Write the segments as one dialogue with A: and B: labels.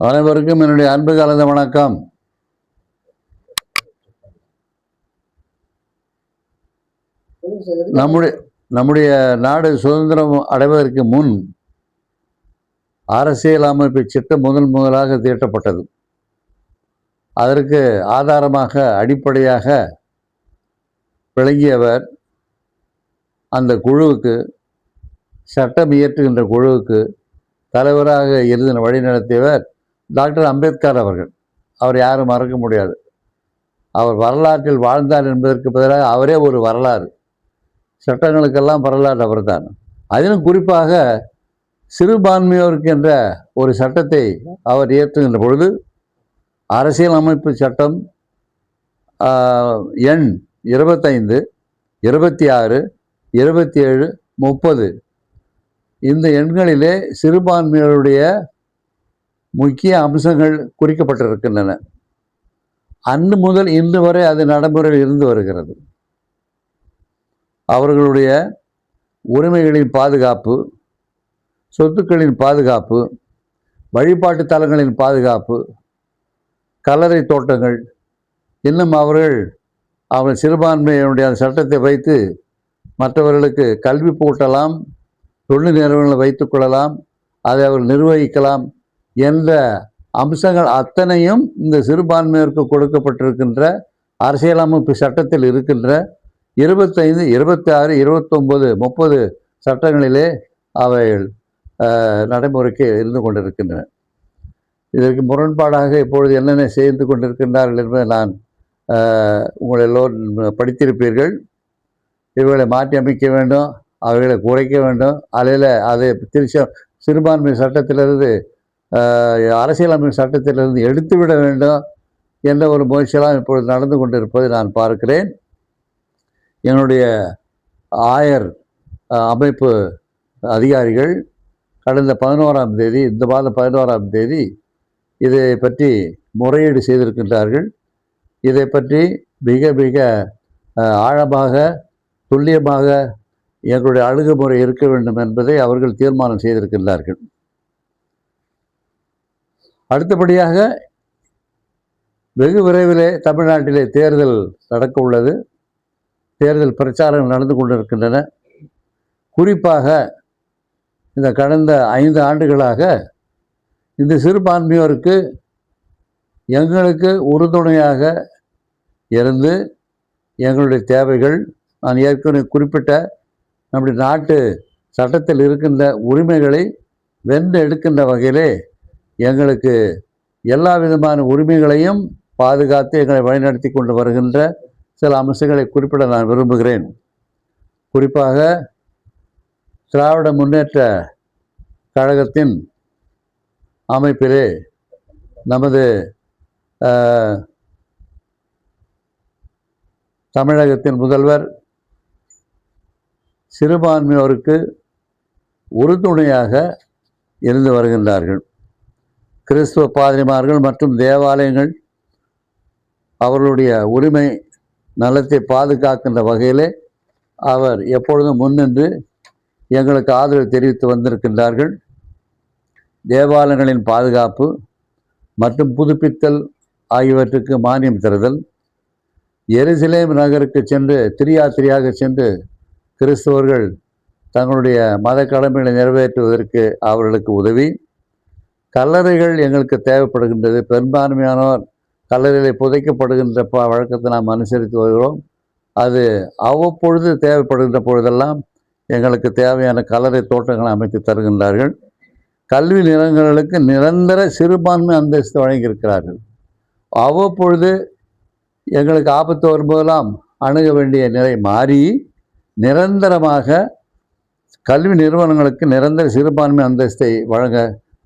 A: அனைவருக்கும் என்னுடைய அன்பு கலந்த வணக்கம். நம்முடைய நாடு சுதந்திரம் அடைவதற்கு முன் அரசியல் அமைப்பு சட்டம் முதலாக தீட்டப்பட்டது. அதற்கு ஆதாரமாக அடிப்படையாக விளங்கியவர் அந்த குழுவுக்கு, சட்டம் இயற்றுகின்ற குழுவுக்கு தலைவராக இருந்து வழிநடத்தியவர் டாக்டர் அம்பேத்கர் அவர்கள். அவர் யாரும் மறக்க முடியாது. அவர் வரலாற்றில் வாழ்ந்தார் என்பதற்கு பதிலாக அவரே ஒரு வரலாறு. சட்டங்களுக்கெல்லாம் வரலாறு அவர் தான். அதிலும் குறிப்பாக சிறுபான்மையோருக்கு என்ற ஒரு சட்டத்தை அவர் இயற்றுகின்ற பொழுது, அரசியல் அமைப்பு சட்டம் எண் 25, 26, 27, 30 இந்த எண்களிலே சிறுபான்மையோருடைய முக்கிய அம்சங்கள் குறிக்கப்பட்டிருக்கின்றன. அன்று முதல் இன்று வரை அது நடைமுறையில் இருந்து வருகிறது. அவர்களுடைய உரிமைகளின் பாதுகாப்பு, சொத்துக்களின் பாதுகாப்பு, வழிபாட்டு தலங்களின் பாதுகாப்பு, கல்லறை தோட்டங்கள், இன்னும் அவர்கள் சிறுபான்மையினுடைய சட்டத்தை வைத்து மற்றவர்களுக்கு கல்வி பூட்டலாம், தொழில் நிறுவனங்களை வைத்துக் கொள்ளலாம், அதை அவர்கள் நிர்வகிக்கலாம் என்ற அம்சங்கள் அத்தனையும் இந்த சிறுபான்மையினருக்கு கொடுக்கப்பட்டிருக்கின்ற அரசியலமைப்பு சட்டத்தில் இருக்கின்ற 25, 26, 29, 30 சட்டங்களிலே அவைகள் நடைமுறைக்கு இருந்து கொண்டிருக்கின்றன. இதற்கு முரண்பாடாக இப்பொழுது என்னென்ன செய்து கொண்டிருக்கின்றார்கள் என்பதை நான் உங்கள் எல்லோரும் படித்திருப்பீர்கள். இவர்களை மாற்றி அமைக்க வேண்டும், அவைகளை குறைக்க வேண்டும், அதை சிறுபான்மை சட்டத்திலிருந்து அரசியலமைப்பு சட்டத்திலிருந்து எடுத்துவிட வேண்டும் என்ற ஒரு முயற்சியெல்லாம் இப்பொழுது நடந்து கொண்டிருப்பதை நான் பார்க்கிறேன். என்னுடைய ஆயர் அமைப்பு அதிகாரிகள் கடந்த 11ஆம் தேதி, இந்த மாதம் 11ஆம் தேதி இதை பற்றி முறையீடு செய்திருக்கின்றார்கள். இதை பற்றி மிக மிக ஆழமாக, துல்லியமாக எங்களுடைய அணுகுமுறை இருக்க வேண்டும் என்பதை அவர்கள் தீர்மானம் செய்திருக்கின்றார்கள். அடுத்தபடியாக வெகு விரைவிலே தமிழ்நாட்டிலே தேர்தல் நடக்க உள்ளது. தேர்தல் பிரச்சாரம் நடந்து கொண்டிருக்கின்றன. குறிப்பாக இந்த கடந்த 5 ஆண்டுகளாக இந்த சிறுபான்மையோருக்கு எங்களுக்கு உறுதுணையாக இருந்து எங்களுடைய தேவைகள், நான் ஏற்கனவே குறிப்பிட்ட நம்முடைய நாட்டு சட்டத்தில் இருக்கின்ற உரிமைகளை வென்று எடுக்கின்ற வகையிலே எங்களுக்கு எல்லா விதமான உரிமைகளையும் பாதுகாத்து எங்களை வழிநடத்தி கொண்டு வருகின்ற சில அம்சங்களை குறிப்பிட நான் விரும்புகிறேன். குறிப்பாக திராவிட முன்னேற்ற கழகத்தின் அமைப்பிலே நமது தமிழகத்தின் முதல்வர் சிறுபான்மையோருக்கு உறுதுணையாக இருந்து வருகின்றார்கள். கிறிஸ்துவ பாதிரிமார்கள் மற்றும் தேவாலயங்கள் அவர்களுடைய உரிமை நலத்தை பாதுகாக்கின்ற வகையிலே அவர் எப்பொழுதும் முன்னின்று எங்களுக்கு ஆதரவு தெரிவித்து வந்திருக்கின்றார்கள். தேவாலயங்களின் பாதுகாப்பு மற்றும் புதுப்பித்தல் ஆகியவற்றுக்கு மானியம் தருதல், எருசலேம் நகருக்கு சென்று திரியாக சென்று கிறிஸ்தவர்கள் தங்களுடைய மத கடமைகளை நிறைவேற்றுவதற்கு அவர்களுக்கு உதவி, கல்லறைகள் எங்களுக்கு தேவைப்படுகின்றது. பெரும்பான்மையானோர் கல்லறைகளை புதைக்கப்படுகின்ற வழக்கத்தை நாம் அனுசரித்து வருகிறோம். அது அவ்வப்பொழுது தேவைப்படுகின்ற பொழுதெல்லாம் எங்களுக்கு தேவையான கல்லறை தோட்டங்களை அமைத்து தருகின்றார்கள். கல்வி நிறுவனங்களுக்கு நிரந்தர சிறுபான்மை அந்தஸ்து வழங்கியிருக்கிறார்கள். அவ்வப்பொழுது எங்களுக்கு ஆபத்து வரும்போதெல்லாம் அணுக வேண்டிய நிலை மாறி நிரந்தரமாக கல்வி நிறுவனங்களுக்கு நிரந்தர சிறுபான்மை அந்தஸ்தை வழங்க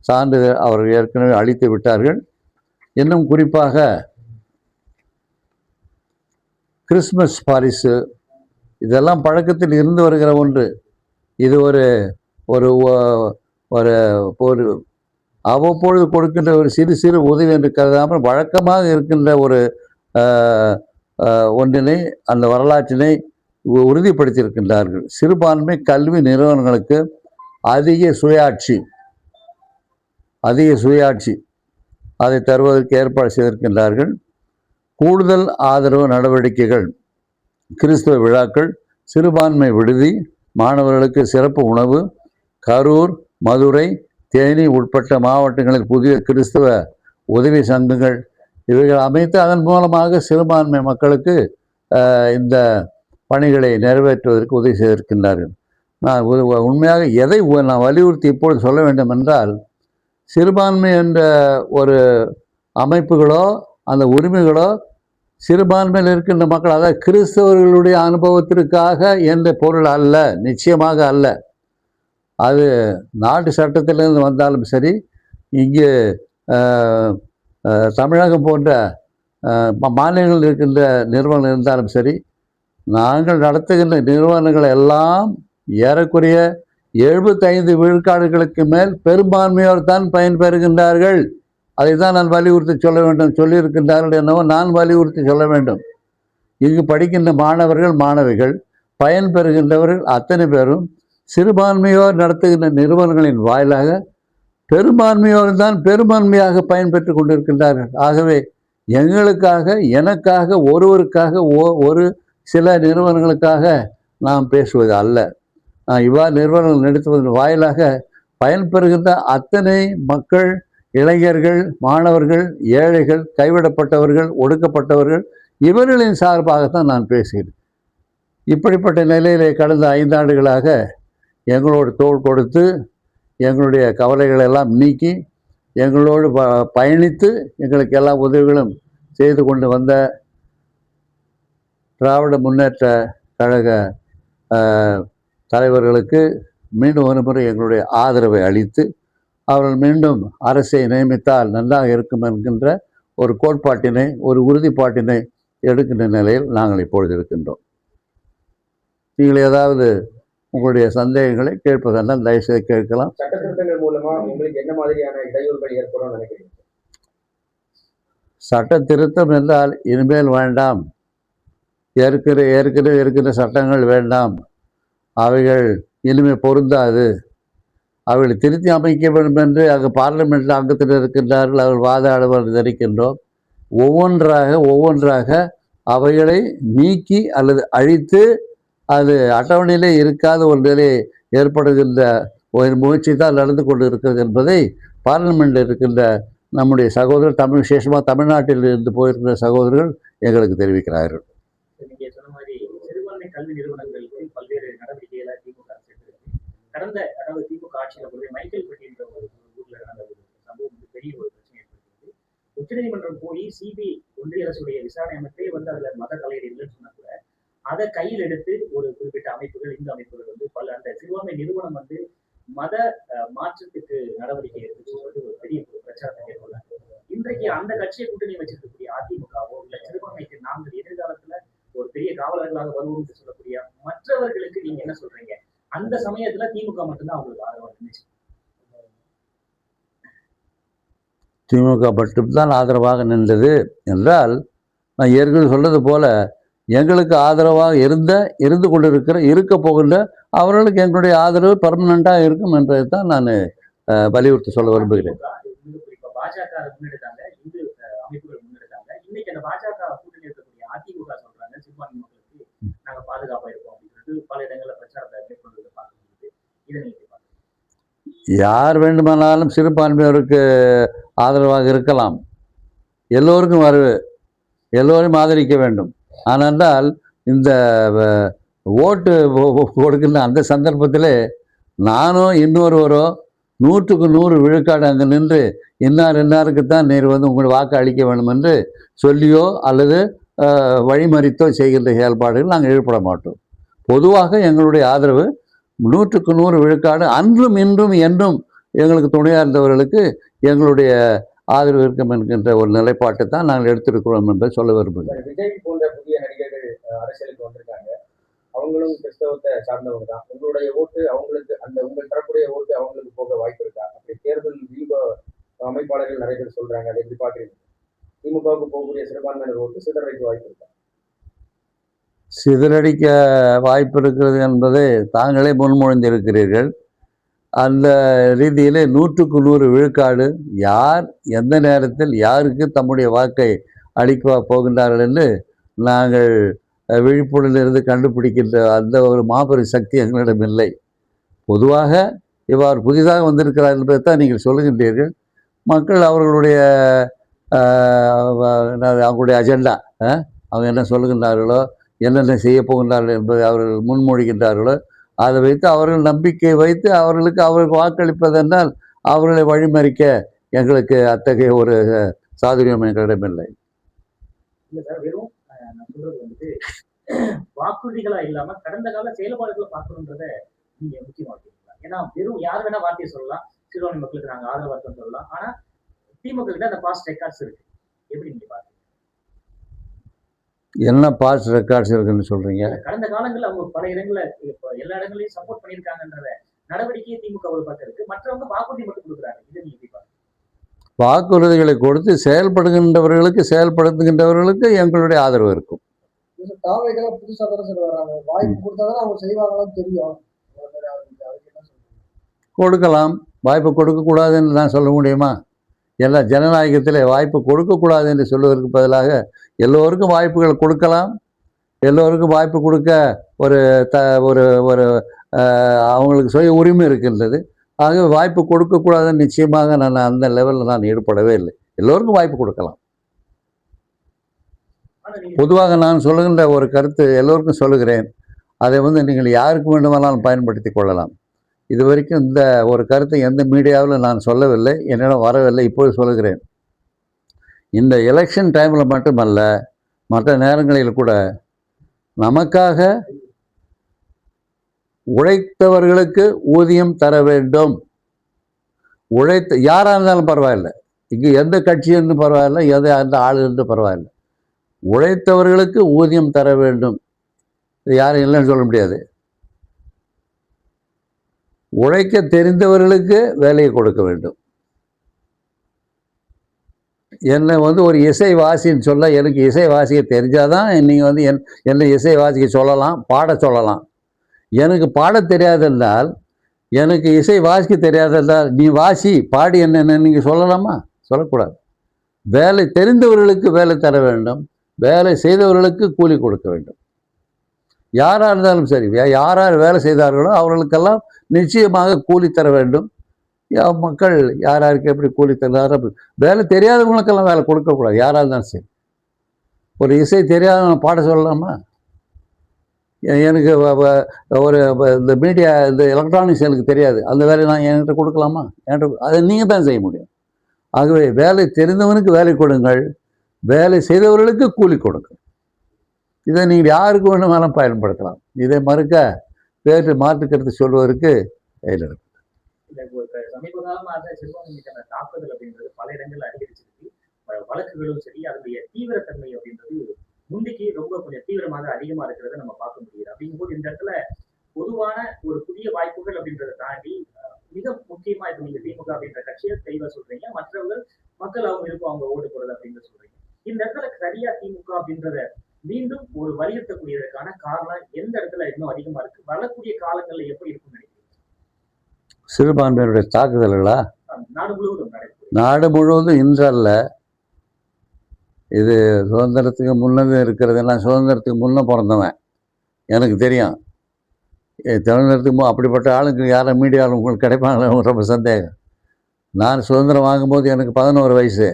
A: சான்றிதழ் அவர்கள் ஏற்கனவே அளித்து விட்டார்கள். இன்னும் குறிப்பாக கிறிஸ்மஸ் பாரிசு இதெல்லாம் பழக்கத்தில் இருந்து வருகிற ஒன்று. இது ஒரு ஒரு ஒரு ஒரு அவ்வப்பொழுது கொடுக்கின்ற ஒரு சிறு சிறு உதவி என்று கருதாமல் வழக்கமாக இருக்கின்ற ஒரு ஒன்றினை, அந்த வரலாற்றினை உறுதிப்படுத்தியிருக்கின்றார்கள். சிறுபான்மை கல்வி நிறுவனங்களுக்கு அதிக சுயாட்சி அதை தருவதற்கு ஏற்பாடு செய்திருக்கின்றார்கள். கூடுதல் ஆதரவு நடவடிக்கைகள்: கிறிஸ்தவ விழாக்கள், சிறுபான்மை விடுதி, மாணவர்களுக்கு சிறப்பு உணவு, கரூர், மதுரை, தேனி உட்பட்ட மாவட்டங்களில் புதிய கிறிஸ்தவ உதவி சங்கங்கள் இவைகள் அமைத்து அதன் மூலமாக சிறுபான்மை மக்களுக்கு இந்த பணிகளை நிறைவேற்றுவதற்கு உதவி செய்திருக்கின்றார்கள். நான் உண்மையாக எதை நான் வலியுறுத்தி இப்பொழுது சொல்ல வேண்டும் என்றால், சிறுபான்மை என்ற ஒரு அமைப்புகளோ அந்த உரிமைகளோ சிறுபான்மையில் இருக்கின்ற மக்கள், அதாவது கிறிஸ்தவர்களுடைய அனுபவத்திற்காக என்ற பொருள் அல்ல, நிச்சயமாக அல்ல. அது நாட்டு சட்டத்திலிருந்து வந்தாலும் சரி, இங்கு தமிழகம் போன்ற மாநிலங்களில் இருக்கின்ற நிறுவனங்கள் இருந்தாலும் சரி, நாங்கள் நடத்துகின்ற நிறுவனங்கள் எல்லாம் ஏறக்குறைய 75 விழுக்காடுகளுக்கு மேல் பெரும்பான்மையோர் தான் பயன்பெறுகின்றார்கள். அதை தான் நான் வலியுறுத்தி சொல்ல வேண்டும். சொல்லியிருக்கின்றார்கள் என்னவோ நான் வலியுறுத்தி சொல்ல வேண்டும். இங்கு படிக்கின்ற மாணவர்கள், மாணவிகள், பயன்பெறுகின்றவர்கள் அத்தனை பேரும் சிறுபான்மையோர் நடத்துகின்ற நிறுவனங்களின் வாயிலாக பெரும்பான்மையோர் தான் பெரும்பான்மையாக பயன்பெற்று கொண்டிருக்கின்றார்கள். ஆகவே எங்களுக்காக, எனக்காக, ஒருவருக்காக, ஒரு சில நிறுவனங்களுக்காக நாம் பேசுவது அல்ல. இவ்வாறு நிறுவனங்கள் நடத்துவதன் வாயிலாக பயன்பெறுகின்ற அத்தனை மக்கள், இளைஞர்கள், மாணவர்கள், ஏழைகள், கைவிடப்பட்டவர்கள், ஒடுக்கப்பட்டவர்கள், இவர்களின் சார்பாகத்தான் நான் பேசுகிறேன். இப்படிப்பட்ட நிலையிலே கடந்த 5 ஆண்டுகளாக எங்களோடு தோள் கொடுத்து எங்களுடைய கவலைகளை எல்லாம் நீக்கி எங்களோடு பயணித்து எங்களுக்கு எல்லா உதவிகளும் செய்து கொண்டு வந்த திராவிட முன்னேற்ற கழக தலைவர்களுக்கு மீண்டும் ஒரு முறை எங்களுடைய ஆதரவை அளித்து, அவர்கள் மீண்டும் அரசை நியமித்தால் நன்றாக இருக்கும் என்கின்ற ஒரு கோட்பாட்டினை, ஒரு உறுதிப்பாட்டினை எடுக்கின்ற நிலையில் நாங்கள் இப்பொழுது இருக்கின்றோம். நீங்கள் ஏதாவது உங்களுடைய சந்தேகங்களை கேட்பதெல்லாம் தயவுசெய்து கேட்கலாம்.
B: சட்டத்திருத்தங்கள் மூலமா உங்களுக்கு என்ன மாதிரியான இடையூறுகள் ஏற்படும் நினைக்கிறீங்க?
A: சட்ட திருத்தம் என்றால் இனிமேல் வேண்டாம், ஏற்கனவே இருக்கிற சட்டங்கள் வேண்டாம், அவைகள் இனிமேல் பொருந்தாது, அவைகளை திருத்தி அமைக்க வேண்டும் என்று அங்கு பார்லிமெண்ட் அங்கத்தில் இருக்கின்றார்கள். அவர்கள் வாதாடுவது தெரிவிக்கின்றோம். ஒவ்வொன்றாக அவைகளை நீக்கி அல்லது அழித்து அது அட்டவணையிலே இருக்காத ஒரு நிலை ஏற்படுகின்ற ஒரு முயற்சி தான் நடந்து கொண்டு இருக்கிறது என்பதை பார்லிமெண்டில் இருக்கின்ற நம்முடைய சகோதரர், விசேஷமாக தமிழ்நாட்டில் இருந்து போயிருக்கிற சகோதரர்கள் எங்களுக்கு தெரிவிக்கிறார்கள்.
C: நீங்க சொன்ன மாதிரி சிறுபான்மை கல்வி நிறுவனங்களுக்கு பல்வேறு நடவடிக்கைகளை திமுக கடந்த, அதாவது திமுக ஆட்சியில் மைக்கேல்பட்டி என்ற ஒரு ஊர்ல நடந்த ஒரு சம்பவம் பெரிய ஒரு பிரச்சனை ஏற்படுகிறது. உச்சநீதிமன்றம் போய் சிபிஐ ஒன்றிய அரசுடைய விசாரணை அமைப்பே அதுல மத தலையீடு இல்லைன்னு சொன்னா கூட அதை கையில் எடுத்து ஒரு குறிப்பிட்ட அமைப்புகள், இந்த அமைப்புகள் பல அந்த சிறுபான்மை நிறுவனம் மத மாற்றத்துக்கு நடவடிக்கை எடுத்து ஒரு பெரிய பிரச்சாரத்தை மேற்கொள்ளாங்க. இன்றைக்கு அந்த கட்சியை கூட்டணி வச்சிருக்கக்கூடிய அதிமுகவோ இல்ல சிறுபான்மைக்கு நாங்கள் எதிர்காலத்துல ஒரு பெரிய காவலர்களாக வருவோம் என்று சொல்லக்கூடிய மற்றவர்களுக்கு நீங்க என்ன சொல்றீங்க? அந்த சமயத்துல திமுக மட்டும்தான் அவங்களுக்கு ஆதரவாக இருந்துச்சு.
A: திமுக மட்டும்தான் ஆதரவாக நின்றது என்றால், நான் ஏற்கனவே சொல்றது போல எங்களுக்கு ஆதரவாக இருந்து கொண்டிருக்கிற, இருக்க போகின்ற அவர்களுக்கு எங்களுடைய ஆதரவு பர்மனண்டாக இருக்கும் என்பதை தான் நான் வலியுறுத்தி சொல்ல விரும்புகிறேன்.
C: பாஜக முன்னெடுத்தாங்க, இந்து அமைப்புகள் முன்னெடுத்தாங்க. இன்னைக்கு அந்த பாஜக கூட்டணி இருக்கக்கூடிய அதிமுக சொல்றாங்க சிறுபான்மை மக்களுக்கு நாங்க பாதுகாப்பா இருக்கோம் அப்படின்னு சொல்லிட்டு பல இடங்கள்ல பிரச்சாரத்தை மேற்கொண்டு பார்க்க முடியுது. இதை நீங்க
A: யார் வேண்டுமானாலும் சிறுபான்மையோருக்கு ஆதரவாக இருக்கலாம், எல்லோருக்கும் எல்லோரும் ஆதரிக்க வேண்டும். ஆனால் இந்த ஓட்டு கொடுக்கின்ற அந்த சந்தர்ப்பத்தில் நானோ இன்னொருவரோ 100க்கு 100 விழுக்காடு அங்கே நின்று இன்னாருக்குத்தான் நீர் உங்கள் வாக்கு அளிக்க வேண்டும் என்று சொல்லியோ அல்லது வழிமறித்தோ செய்கின்ற செயல்பாடுகள் நாங்கள் ஈடுபட மாட்டோம். பொதுவாக எங்களுடைய ஆதரவு 100க்கு 100 விழுக்காடு அன்றும் இன்றும் என்றும் எங்களுக்கு துணையாக இருந்தவர்களுக்கு எங்களுடைய ஆதரவு இருக்கும் என்கின்ற ஒரு நிலைப்பாட்டை தான் நாங்கள் எடுத்திருக்கிறோம் என்பதை சொல்ல விரும்புகிறேன்.
B: விஜய் போன்ற புதிய நடிகர்கள் அரசியலுக்கு வந்திருக்காங்க, அவங்களும் கிறிஸ்தவத்தை சார்ந்தவங்க தான். உங்களுடைய ஓட்டு அவங்களுக்கு, அந்த உங்கள் தரக்கூடிய ஓட்டு அவங்களுக்கு போக வாய்ப்பு இருக்கா? அப்படி தேர்தல் வியூக அமைப்பாளர்கள் நிறைய பேர் சொல்றாங்க, அதை எப்படி பாக்குறீங்க? திமுகவுக்கு போகக்கூடிய சிறுபான்மையினர் ஓட்டு சிதறடிக்க வாய்ப்பு இருக்கா?
A: சிதறடிக்க வாய்ப்பு இருக்கிறது என்பதை தாங்களே முன்மொழிந்திருக்கிறீர்கள். அந்த ரீதியிலே 100க்கு 100 விழுக்காடு யார் எந்த நேரத்தில் யாருக்கு தம்முடைய வாக்கை அளிக்க போகின்றார்கள் என்று நாங்கள் விழிப்புணர்விலிருந்து கண்டுபிடிக்கின்ற அந்த ஒரு மாபெரும் சக்தி எங்களிடம் இல்லை. பொதுவாக இவ்வாறு புதிதாக வந்திருக்கிறார் என்பதை தான் நீங்கள் சொல்லுகின்றீர்கள். மக்கள் அவர்களுடைய அவங்களுடைய அஜெண்டா, அவங்க என்ன சொல்லுகின்றார்களோ, என்னென்ன செய்ய போகின்றார்கள் என்பதை அவர்கள் முன்மொழிகின்றார்களோ, அதை வைத்து அவர்கள் நம்பிக்கை வைத்து அவர்களுக்கு வாக்களிப்பதென்றால் அவர்களை வழிமறிக்க எங்களுக்கு அத்தகைய ஒரு சாதுரியம் எங்களிடம் இல்லை.
C: இல்ல சார், வெறும் நான் சொல்றது வந்துட்டு வாக்குறுதிகளா இல்லாம கடந்த கால செயல்பாடுகளை பார்க்கணுன்றத நீங்க முக்கியமாக்கீங்களா? ஏன்னா வெறும் யார் வேணா வார்த்தையை சொல்லலாம், சிறுபான்மை மக்களுக்கு நாங்க ஆதரவா இருக்கோம்னு சொல்லலாம். ஆனா திமுக கிட்ட அந்த பாஸ்ட் ரெக்கார்ட்ஸ் இருக்கு. எப்படி நீங்க பாக்குறீங்க?
A: என்ன பாஸ்ட் ரெக்கார்ட்ஸ் இருக்குன்னு சொல்றீங்க?
C: கடந்த காலங்கள்ல அவங்க பல இடங்கள்ல இப்ப எல்லா இடங்களையும் சப்போர்ட் பண்ணியிருக்காங்கன்றத நடவடிக்கையை திமுக ஒரு பக்கம் இருக்கு, மற்றவங்க வாக்குறுதி மட்டும் கொடுக்குறாங்க. இதை நீங்க எப்படி பாக்குறீங்க?
A: வாக்குறுதிகளை கொடுத்து செயல்படுத்துகின்றவர்களுக்கு எங்களுடைய ஆதரவு இருக்கும்.
D: தாவைகளை புதுசா தானே சார் வராங்க, வாய்ப்பு கொடுத்தாதான் அவங்க செய்வாங்களான்னு தெரியும்.
A: கொடுக்கலாம், வாய்ப்பு கொடுக்கக்கூடாது என்று நான் சொல்ல முடியுமா? எல்லா ஜனநாயகத்திலே வாய்ப்பு கொடுக்கக்கூடாது என்று சொல்வதற்கு பதிலாக எல்லோருக்கும் வாய்ப்புகள் கொடுக்கலாம். எல்லோருக்கும் வாய்ப்பு கொடுக்க ஒரு ஒரு ஒரு அவங்களுக்கு சுய உரிமை இருக்கின்றது. ஆகவே வாய்ப்பு கொடுக்கக்கூடாதுன்னு நிச்சயமாக நான் அந்த லெவலில் நான் ஈடுபடவே இல்லை. எல்லோருக்கும் வாய்ப்பு கொடுக்கலாம். பொதுவாக நான் சொல்லுகின்ற ஒரு கருத்து எல்லோருக்கும் சொல்லுகிறேன். அதை நீங்கள் யாருக்கு வேண்டுமானாலும் பயன்படுத்தி கொள்ளலாம். இதுவரைக்கும் இந்த ஒரு கருத்தை எந்த மீடியாவில் நான் சொல்லவில்லை, என்னிடம் வரவில்லை. இப்போது சொல்லுகிறேன். இந்த எலெக்ஷன் டைமில் மட்டுமல்ல, மற்ற நேரங்களில் கூட நமக்காக உழைத்தவர்களுக்கு ஊதியம் தர வேண்டும். யாராக இருந்தாலும் பரவாயில்லை, இங்கே எந்த கட்சி என்று பரவாயில்லை, எந்த ஆள் என்று பரவாயில்லை, உழைத்தவர்களுக்கு ஊதியம் தர வேண்டும். இது யாரும் இல்லைன்னு சொல்ல முடியாது. உழைக்க தெரிந்தவர்களுக்கு வேலையை கொடுக்க வேண்டும். என்னை ஒரு இசை வாசின்னு சொல்ல, எனக்கு இசை வாசிக்க தெரிஞ்சாதான் நீங்கள் என்னை இசை வாசிக்க சொல்லலாம், பாட சொல்லலாம். எனக்கு பாட தெரியாதென்றால், எனக்கு இசை வாசிக்க தெரியாதென்றால் நீ வாசி பாடி என்ன நீங்கள் சொல்லலாமா? சொல்லக்கூடாது. வேலை தெரிந்தவர்களுக்கு வேலை தர வேண்டும், வேலை செய்தவர்களுக்கு கூலி கொடுக்க வேண்டும். யாராக இருந்தாலும் சரி, யார் வேலை செய்தார்களோ அவர்களுக்கெல்லாம் நிச்சயமாக கூலி தர வேண்டும். மக்கள் யாருக்கு எப்படி கூலி தர்றாரு, வேலை தெரியாதவங்களுக்கெல்லாம் வேலை கொடுக்கக்கூடாது. யாராக இருந்தாலும் சரி. ஒரு இசை தெரியாதவங்க பாட சொல்லலாமா? எனக்கு இந்த மீடியா, இந்த எலக்ட்ரானிக்ஸ் எனக்கு தெரியாது, அந்த வேலையை நான் என்கிட்ட கொடுக்கலாமா? அதை நீங்கள் தான் செய்ய முடியும். ஆகவே வேலை தெரிந்தவனுக்கு வேலை கொடுங்கள், வேலை செய்தவர்களுக்கு கூலி கொடுங்க. இதை நீங்கள் யாருக்கு வேணுமானாலும் பயன்படுத்தலாம். இதை மறுக்க வேறு மாற்றுக்கருத்து சொல்வதற்கு
C: சமீப காலமாக சிறுபான்மை மீதான தாக்குதல் அப்படின்றது பல இடங்கள்ல அதிகரிச்சிருக்கு. வழக்குகளும் சரி, அதனுடைய தீவிரத்தன்மை அப்படின்றது முந்திக்கு ரொம்ப கொஞ்சம் தீவிரமாக அதிகமா இருக்கிறத நம்ம பார்க்க முடியுது. அப்படிங்கும்போது இந்த இடத்துல பொதுவான ஒரு புதிய வாய்ப்புகள் அப்படின்றத தாண்டி மிக முக்கியமா இப்ப நீங்க திமுக அப்படின்ற கட்சியை தெளிவா சொல்றீங்க, மற்றவர்கள் மக்கள் அவங்க இருக்கும் அவங்க ஓட்டு போடுறது அப்படின்னு சொல்றீங்க. இந்த இடத்துல சரியா திமுக அப்படின்றத மீண்டும் ஒரு வலியுறுத்தக்கூடியதற்கான காரணம் எந்த இடத்துல இன்னும் அதிகமா இருக்கு, வரக்கூடிய காலங்கள்ல எப்படி இருக்கும்னு நினைக்கிறீங்க?
A: சிறுபான்மையினுடைய தாக்குதல்களா?
C: நாடு முழுவதும் நடக்குது.
A: நாடு முழுவதும் இன்றல்ல, இது சுதந்திரத்துக்கு முன்னது இருக்கிறது. நான் சுதந்திரத்துக்கு முன்னே பிறந்தவன், எனக்கு தெரியும். சுதந்திரத்துக்கு அப்படிப்பட்ட ஆளுங்க யாரும் மீடியாவில் உங்களுக்கு கிடைப்பாங்களே ரொம்ப சந்தேகம். நான் சுதந்திரம் வாங்கும்போது எனக்கு 11 வயசு.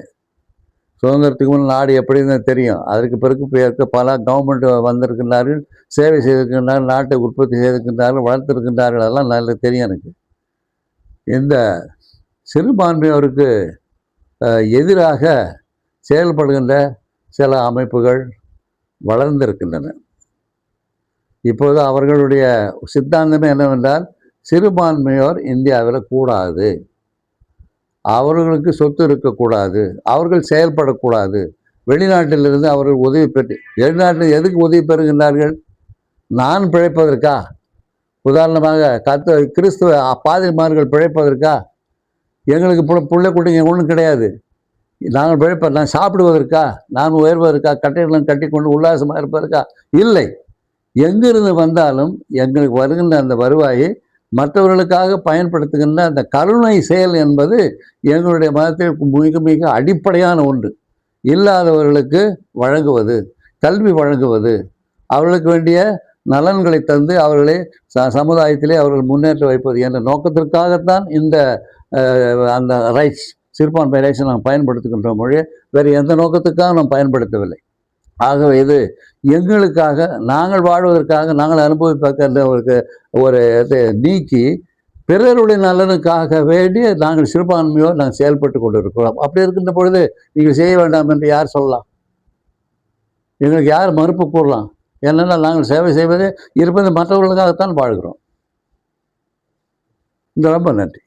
A: சுதந்திரத்துக்கு முன் நாடு எப்படின்னு தெரியும். அதற்கு பிறகு பல கவர்மெண்ட் வந்திருக்கின்றார்கள், சேவை செய்திருக்கின்றார்கள், நாட்டை உற்பத்தி செய்திருக்கின்றார்கள், வளர்த்திருக்கின்றார்கள். அதெல்லாம் நல்லா தெரியும் எனக்கு. இந்த சிறுபான்மையோருக்கு எதிராக செயல்படுகின்ற சில அமைப்புகள் வளர்ந்திருக்கின்றன. இப்போது அவர்களுடைய சித்தாந்தமே என்னவென்றால், சிறுபான்மையோர் இந்தியாவில் கூடாது, அவர்களுக்கு சொத்து இருக்கக்கூடாது, அவர்கள் செயல்படக்கூடாது, வெளிநாட்டிலிருந்து அவர்கள் உதவி பெற்று, வெளிநாட்டில் எதுக்கு உதவி பெறுகின்றார்கள்? நான் பிழைப்பதற்கா? உதாரணமாக கிறிஸ்துவ பாதிரிமார்கள் பிழைப்பதற்கா? எங்களுக்கு பிள்ளை குட்டிங்க ஒன்றும் கிடையாது. நாங்கள் பிழைப்போம், நான் சாப்பிடுவதற்கா, நான் உயர்வதற்கா, கட்டிடங்களும் கட்டி கொண்டு உல்லாசமாக இருப்பதற்கா? இல்லை. எங்கிருந்து வந்தாலும் எங்களுக்கு வருகின்ற அந்த வருவாயை மற்றவர்களுக்காக பயன்படுத்துகின்ற அந்த கருணை செயல் என்பது எங்களுடைய மதத்தில் மிக மிக அடிப்படையான ஒன்று. இல்லாதவர்களுக்கு வழங்குவது, கல்வி வழங்குவது, அவர்களுக்கு வேண்டிய நலன்களை தந்து அவர்களை சமுதாயத்திலே அவர்கள் முன்னேற்ற வைப்பது என்ற நோக்கத்திற்காகத்தான் இந்த அந்த ரைட்ஸ், சிறுபான்மை ரைட்ஸை நாம் பயன்படுத்துகின்ற மொழியை வேறு எந்த நோக்கத்துக்காக நாம் பயன்படுத்தவில்லை. ஆகவே இது எங்களுக்காக, நாங்கள் வாழ்வதற்காக, நாங்கள் அனுபவிப்பதற்கு ஒரு இதை நீக்கி பிறருடைய நலனுக்காக வேண்டி நாங்கள் சிறுபான்மையோடு நாங்கள் செயல்பட்டு கொண்டு இருக்கிறோம். அப்படி இருக்கின்ற பொழுது நீங்கள் செய்ய வேண்டாம் என்று யார் சொல்லலாம்? எங்களுக்கு யார் மறுப்பு கூறலாம்? ஏனென்றால் நாங்கள் சேவை செய்வது இருப்பது மற்றவர்களுக்காகத்தான் வாழ்கிறோம். ரொம்ப நன்றி.